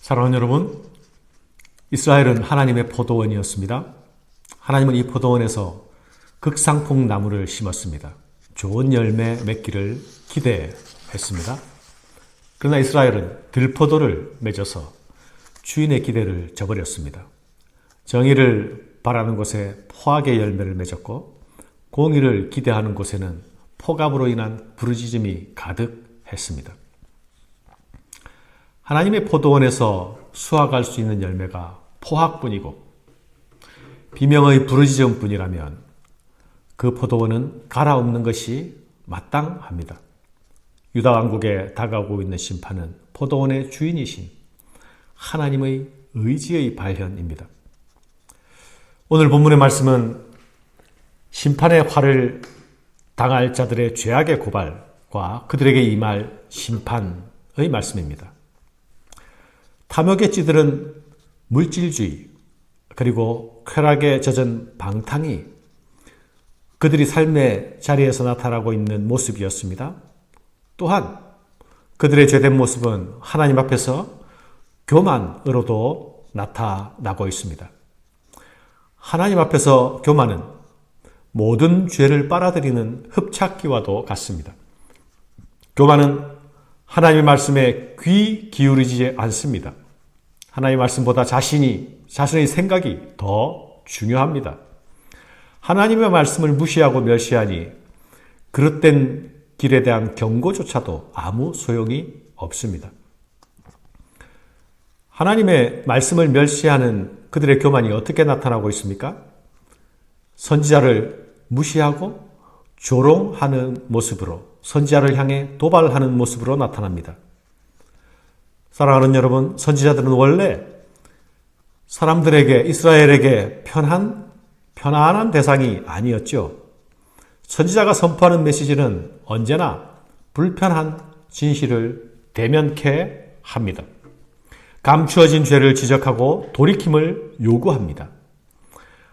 사랑하는 여러분, 이스라엘은 하나님의 포도원이었습니다. 하나님은 이 포도원에서 극상품 나무를 심었습니다. 좋은 열매 맺기를 기대했습니다. 그러나 이스라엘은 들포도를 맺어서 주인의 기대를 저버렸습니다. 정의를 바라는 곳에 포악의 열매를 맺었고, 공의를 기대하는 곳에는 폭압으로 인한 부르짖음이 가득했습니다. 하나님의 포도원에서 수확할 수 있는 열매가 포악뿐이고 비명의 부르짖음뿐이라면 그 포도원은 갈아엎는 것이 마땅합니다. 유다 왕국에 다가오고 있는 심판은 포도원의 주인이신 하나님의 의지의 발현입니다. 오늘 본문의 말씀은 심판의 화를 당할 자들의 죄악의 고발과 그들에게 임할 심판의 말씀입니다. 탐욕에 찌들은 물질주의 그리고 쾌락에 젖은 방탕이 그들이 삶의 자리에서 나타나고 있는 모습이었습니다. 또한 그들의 죄된 모습은 하나님 앞에서 교만으로도 나타나고 있습니다. 하나님 앞에서 교만은 모든 죄를 빨아들이는 흡착기와도 같습니다. 교만은 하나님의 말씀에 귀 기울이지 않습니다. 하나님의 말씀보다 자신의 생각이 더 중요합니다. 하나님의 말씀을 무시하고 멸시하니 그릇된 길에 대한 경고조차도 아무 소용이 없습니다. 하나님의 말씀을 멸시하는 그들의 교만이 어떻게 나타나고 있습니까? 선지자를 무시하고 조롱하는 모습으로, 선지자를 향해 도발하는 모습으로 나타납니다. 사랑하는 여러분, 선지자들은 원래 사람들에게, 이스라엘에게 편안한 대상이 아니었죠. 선지자가 선포하는 메시지는 언제나 불편한 진실을 대면케 합니다. 감추어진 죄를 지적하고 돌이킴을 요구합니다.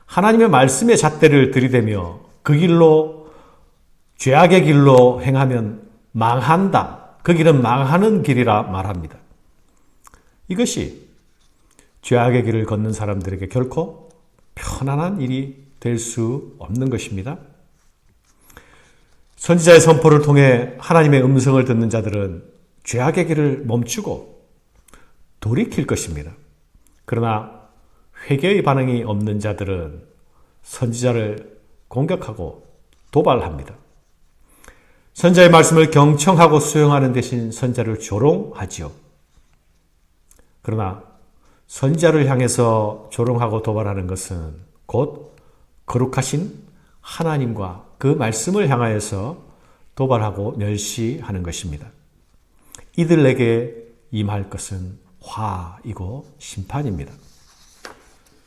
하나님의 말씀의 잣대를 들이대며 그 길로, 죄악의 길로 행하면 망한다. 그 길은 망하는 길이라 말합니다. 이것이 죄악의 길을 걷는 사람들에게 결코 편안한 일이 될 수 없는 것입니다. 선지자의 선포를 통해 하나님의 음성을 듣는 자들은 죄악의 길을 멈추고 돌이킬 것입니다. 그러나 회개의 반응이 없는 자들은 선지자를 공격하고 도발합니다. 선지자의 말씀을 경청하고 수용하는 대신 선지자를 조롱하지요. 그러나 선지자를 향해서 조롱하고 도발하는 것은 곧 거룩하신 하나님과 그 말씀을 향하여서 도발하고 멸시하는 것입니다. 이들에게 임할 것은 화이고 심판입니다.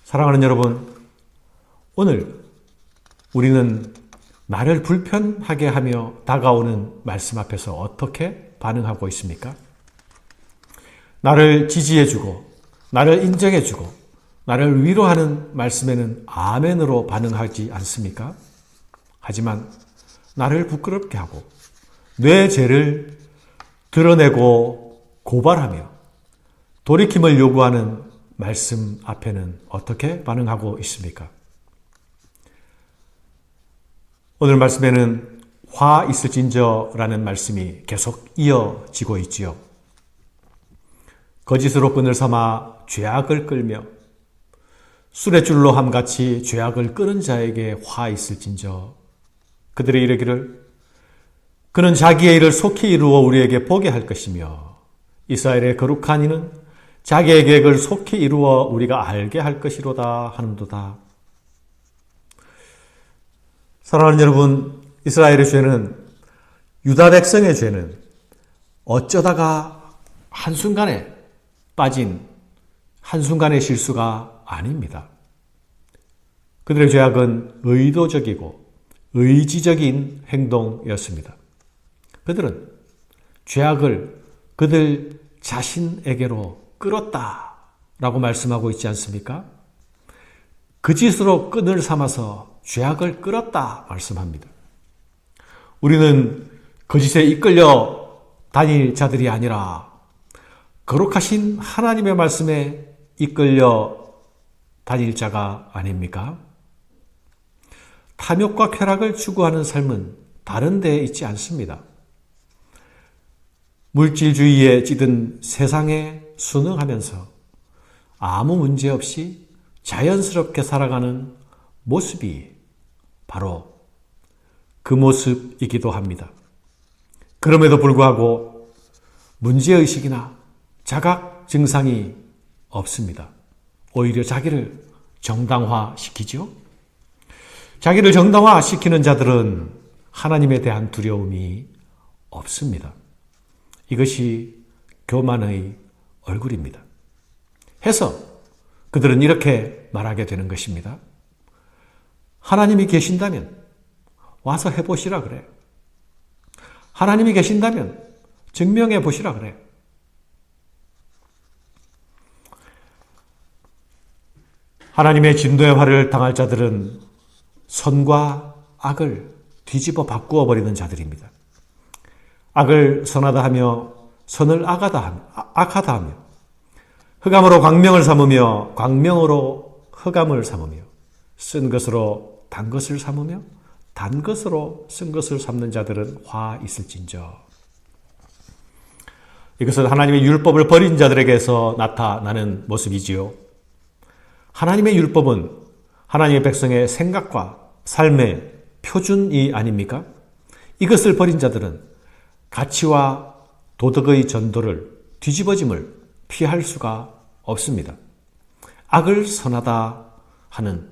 사랑하는 여러분, 오늘 우리는 나를 불편하게 하며 다가오는 말씀 앞에서 어떻게 반응하고 있습니까? 나를 지지해주고, 나를 인정해주고, 나를 위로하는 말씀에는 아멘으로 반응하지 않습니까? 하지만 나를 부끄럽게 하고 내 죄를 드러내고 고발하며 돌이킴을 요구하는 말씀 앞에는 어떻게 반응하고 있습니까? 오늘 말씀에는 화 있을진저라는 말씀이 계속 이어지고 있지요. 거짓으로 끈을 삼아 죄악을 끌며 수레줄로 함같이 죄악을 끄는 자에게 화 있을진저. 그들이 이르기를 그는 자기의 일을 속히 이루어 우리에게 보게 할 것이며 이스라엘의 거룩한 이는 자기의 계획을 속히 이루어 우리가 알게 할 것이로다 하는도다. 사랑하는 여러분, 이스라엘의 죄는, 유다 백성의 죄는 어쩌다가 한순간에 빠진 한순간의 실수가 아닙니다. 그들의 죄악은 의도적이고 의지적인 행동이었습니다. 그들은 죄악을 그들 자신에게로 끌었다라고 말씀하고 있지 않습니까? 그 짓으로 끈을 삼아서 죄악을 끌었다 말씀합니다. 우리는 거짓에 이끌려 다닐 자들이 아니라 거룩하신 하나님의 말씀에 이끌려 다닐 자가 아닙니까? 탐욕과 쾌락을 추구하는 삶은 다른 데에 있지 않습니다. 물질주의에 찌든 세상에 순응하면서 아무 문제 없이 자연스럽게 살아가는 모습이 바로 그 모습이기도 합니다. 그럼에도 불구하고 문제의식이나 자각 증상이 없습니다. 오히려 자기를 정당화시키죠. 자기를 정당화시키는 자들은 하나님에 대한 두려움이 없습니다. 이것이 교만의 얼굴입니다. 해서 그들은 이렇게 말하게 되는 것입니다. 하나님이 계신다면 와서 해보시라 그래. 하나님이 계신다면 증명해 보시라 그래. 하나님의 진노의 화를 당할 자들은 선과 악을 뒤집어 바꾸어 버리는 자들입니다. 악을 선하다 하며 선을 악하다 하며 흑암으로 광명을 삼으며 광명으로 흑암을 삼으며 쓴 것으로 단 것을 삼으며 단 것으로 쓴 것을 삼는 자들은 화 있을진저. 이것은 하나님의 율법을 버린 자들에게서 나타나는 모습이지요. 하나님의 율법은 하나님의 백성의 생각과 삶의 표준이 아닙니까? 이것을 버린 자들은 가치와 도덕의 전도를 뒤집어짐을 피할 수가 없습니다. 악을 선하다 하는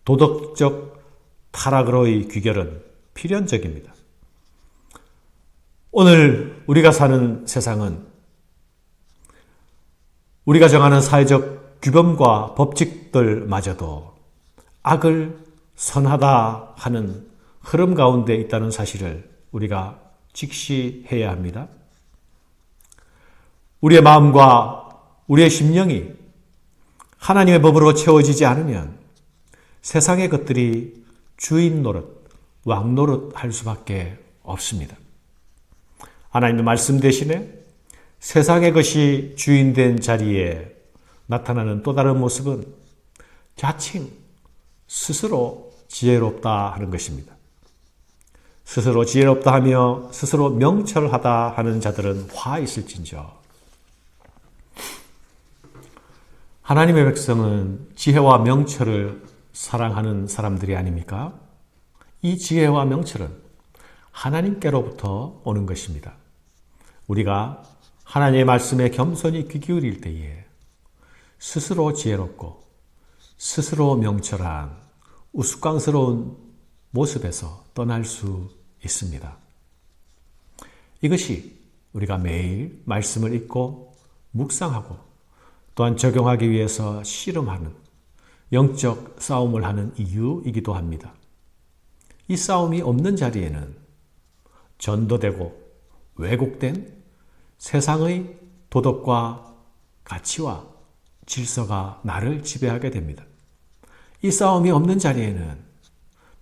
도덕적 타락으로의 귀결은 필연적입니다. 오늘 우리가 사는 세상은 우리가 정하는 사회적 규범과 법칙들마저도 악을 선하다 하는 흐름 가운데 있다는 사실을 우리가 직시해야 합니다. 우리의 마음과 우리의 심령이 하나님의 법으로 채워지지 않으면 세상의 것들이 주인 노릇, 왕 노릇 할 수밖에 없습니다. 하나님의 말씀 대신에 세상의 것이 주인된 자리에 나타나는 또 다른 모습은 자칭 스스로 지혜롭다 하는 것입니다. 스스로 지혜롭다 하며 스스로 명철하다 하는 자들은 화 있을진저. 하나님의 백성은 지혜와 명철을 사랑하는 사람들이 아닙니까? 이 지혜와 명철은 하나님께로부터 오는 것입니다. 우리가 하나님의 말씀에 겸손히 귀 기울일 때에 스스로 지혜롭고 스스로 명철한 우스꽝스러운 모습에서 떠날 수 있습니다. 이것이 우리가 매일 말씀을 읽고 묵상하고 또한 적용하기 위해서 씨름하는 영적 싸움을 하는 이유이기도 합니다. 이 싸움이 없는 자리에는 전도되고 왜곡된 세상의 도덕과 가치와 질서가 나를 지배하게 됩니다. 이 싸움이 없는 자리에는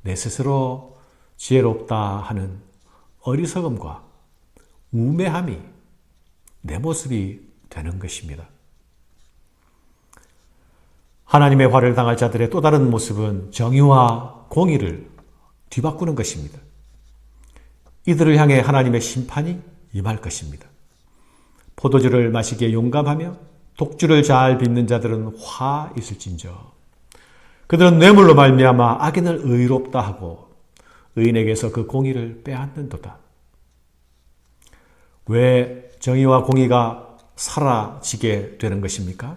내 스스로 지혜롭다 하는 어리석음과 우매함이 내 모습이 되는 것입니다. 하나님의 화를 당할 자들의 또 다른 모습은 정의와 공의를 뒤바꾸는 것입니다. 이들을 향해 하나님의 심판이 임할 것입니다. 포도주를 마시기에 용감하며 독주를 잘 빚는 자들은 화 있을진저. 그들은 뇌물로 말미암아 악인을 의롭다 하고 의인에게서 그 공의를 빼앗는도다. 왜 정의와 공의가 사라지게 되는 것입니까?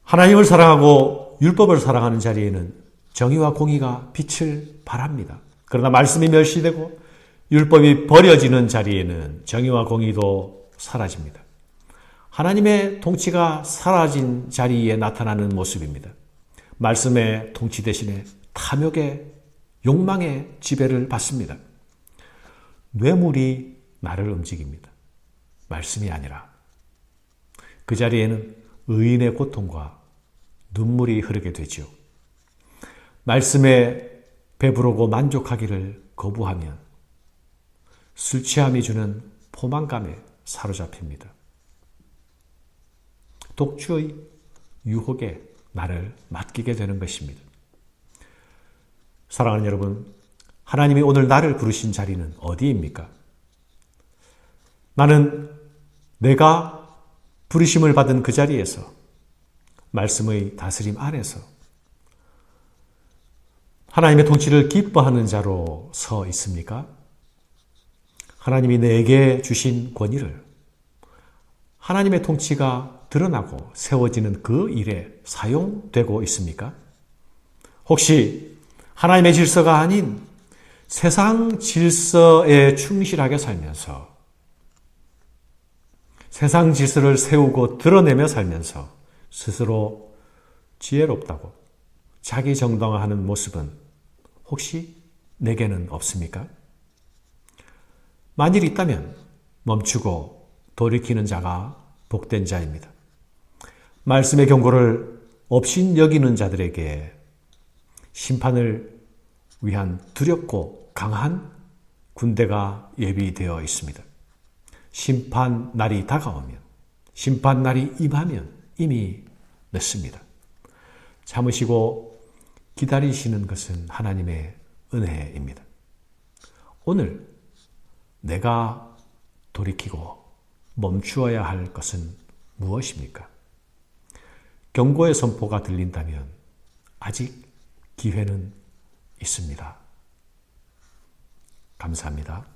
하나님을 사랑하고 율법을 사랑하는 자리에는 정의와 공의가 빛을 발합니다. 그러나 말씀이 멸시되고 율법이 버려지는 자리에는 정의와 공의도 사라집니다. 하나님의 통치가 사라진 자리에 나타나는 모습입니다. 말씀의 통치 대신에 탐욕의 욕망의 지배를 받습니다. 뇌물이 나를 움직입니다. 말씀이 아니라. 그 자리에는 의인의 고통과 눈물이 흐르게 되죠. 말씀에 배부르고 만족하기를 거부하면 술 취함이 주는 포만감에 사로잡힙니다. 독주의 유혹에 나를 맡기게 되는 것입니다. 사랑하는 여러분, 하나님이 오늘 나를 부르신 자리는 어디입니까? 나는 내가 부르심을 받은 그 자리에서, 말씀의 다스림 안에서 하나님의 통치를 기뻐하는 자로 서 있습니까? 하나님이 내게 주신 권위를 하나님의 통치가 드러나고 세워지는 그 일에 사용되고 있습니까? 혹시 하나님의 질서가 아닌 세상 질서에 충실하게 살면서, 세상 질서를 세우고 드러내며 살면서 스스로 지혜롭다고 자기 정당화하는 모습은 혹시 내게는 없습니까? 만일 있다면 멈추고 돌이키는 자가 복된 자입니다. 말씀의 경고를 없인 여기는 자들에게 심판을 위한 두렵고 강한 군대가 예비되어 있습니다. 심판 날이 다가오면, 심판 날이 임하면 이미 늦습니다. 참으시고 기다리시는 것은 하나님의 은혜입니다. 오늘 내가 돌이키고 멈추어야 할 것은 무엇입니까? 경고의 선포가 들린다면 아직 기회는 있습니다. 감사합니다.